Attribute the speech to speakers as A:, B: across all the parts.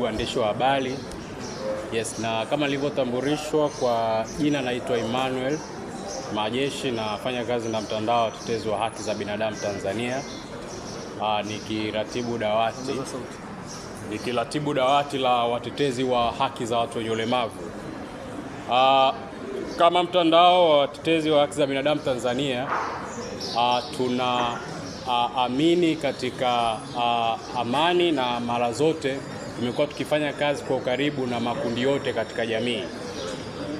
A: waandishi wa habari. Yes, na kama nilivyotambulishwa kwa jina, naitwa Emmanuel Majeshi, nafanya kazi na mtandao wa watetezi wa haki za binadamu Tanzania. Nikiratibu dawati la watetezi wa haki za watu wenye ulemavu. Kama mtandao wa watetezi wa haki za binadamu Tanzania, tunaamini katika amani, na mara zote tumekuwa tukifanya kazi kwa ukaribu na makundi yote katika jamii.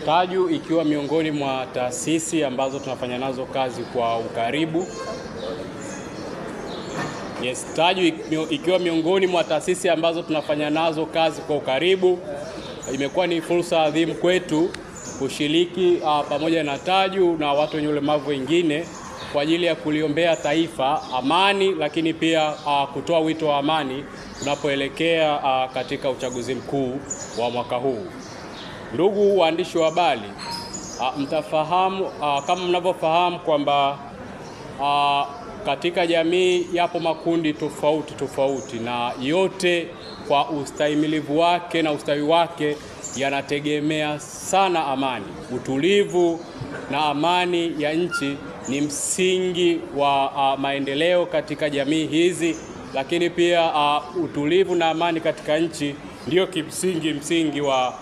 A: Taju ikiwa miongoni mwa taasisi ambazo tunafanya nazo kazi kwa ukaribu. Yes, Taju ikiwa miongoni mwa taasisi ambazo tunafanya nazo kazi kwa ukaribu. Imekuwa ni fursa adhimu kwetu kushiriki pamoja na Taju na watu wenye ulemavu wengine kwa ajili ya kuliombea taifa amani, lakini pia kutoa wito wa amani tunapoelekea katika uchaguzi mkuu wa mwaka huu. Ndugu waandishi wa habari, mtafahamu kama mnavyofahamu kwamba katika jamii yapo makundi tofauti, na yote kwa ustahimilivu wake na ustawi wake yanategemea sana amani. Utulivu na amani ya nchi ni msingi wa maendeleo katika jamii hizi, lakini pia utulivu na amani katika nchi ndio msingi wa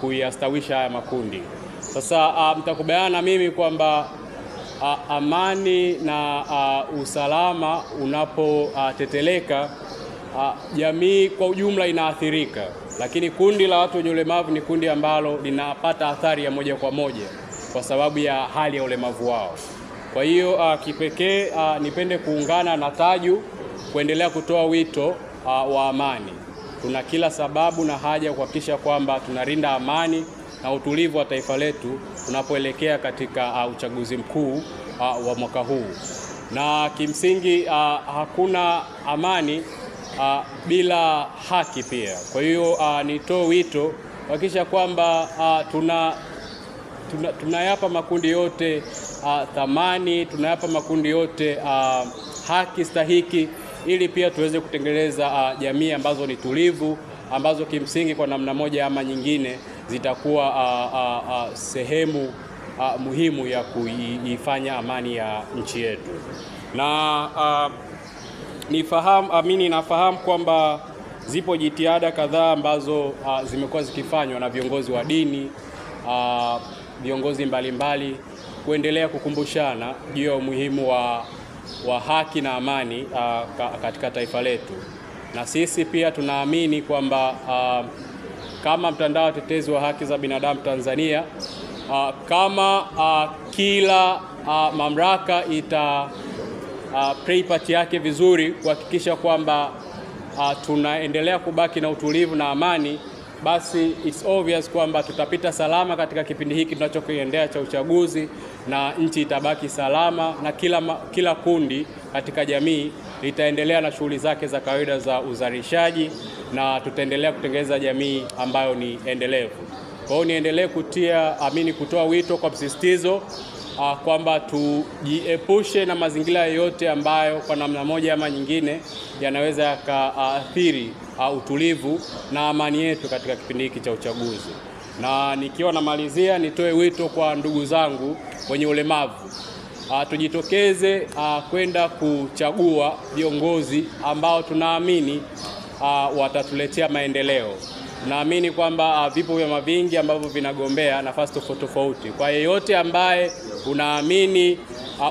A: kuyastawisha haya makundi. Sasa mtakubaliana na mimi kwamba amani na usalama unapoteteleka, jamii kwa ujumla inaathirika, lakini kundi la watu wenye ulemavu ni kundi ambalo linapata athari ya moja kwa moja kwa sababu ya hali ya ulemavu wao. Kwa hiyo kipekee nipende kuungana na Taju kuendelea kutoa wito wa amani. Tuna kila sababu na haja kuhakikisha kwamba tunalinda amani na utulivu wa taifa letu tunapoelekea katika uchaguzi mkuu wa mwaka huu. Na kimsingi hakuna amani bila haki pia. Kwa hiyo nitoe wito kuhakikisha kwamba tunayapa makundi yote thamani, tunayapa makundi yote haki stahiki, ili pia tuweze kutengeneza jamii ambazo ni tulivu, ambazo kimsingi kwa namna moja ama nyingine zitakuwa sehemu muhimu ya kuifanya amani ya nchi yetu. Na nafahamu kwamba zipo jitihada kadhaa ambazo zimekuwa zikifanywa na viongozi wa dini, viongozi mbalimbali kuendelea kukumbushana juu ya umuhimu wa haki na amani katika taifa letu. Na sisi pia tunaamini kwamba kama mtandao wa watetezi wa haki za binadamu Tanzania, kama kila mamlaka play part yake vizuri kuhakikisha kwamba tunaendelea kubaki na utulivu na amani, basi it's obvious kwamba tutapita salama katika kipindi hiki tunachokiendea cha uchaguzi, na nchi itabaki salama, na kila kundi katika jamii litaendelea na shughuli zake za kawaida za uzalishaji, na tutaendelea kutengeneza jamii ambayo ni endelevu. Kwa hiyo niendelee kutoa wito kwa msisitizo kwamba tujiepushe na mazingira yote ambayo kwa namna moja ama nyingine yanaweza yakaathiri utulivu na amani yetu katika kipindi hiki cha uchaguzi. Na nikiwa namalizia, nitoe wito kwa ndugu zangu wenye ulemavu, tujitokeze kwenda kuchagua viongozi ambao tunaamini watatuletea maendeleo. Naamini kwamba vipo vyama vingi ambavyo vinagombea nafasi tofauti. Kwa yeyote ambaye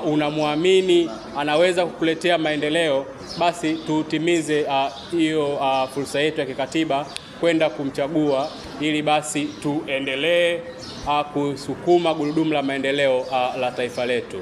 A: unamwamini anaweza kukuletea maendeleo, basi tutimize hiyo fursa yetu ya kikatiba kwenda kumchagua, ili basi tuendelee kusukuma gurudumu la maendeleo la taifa letu.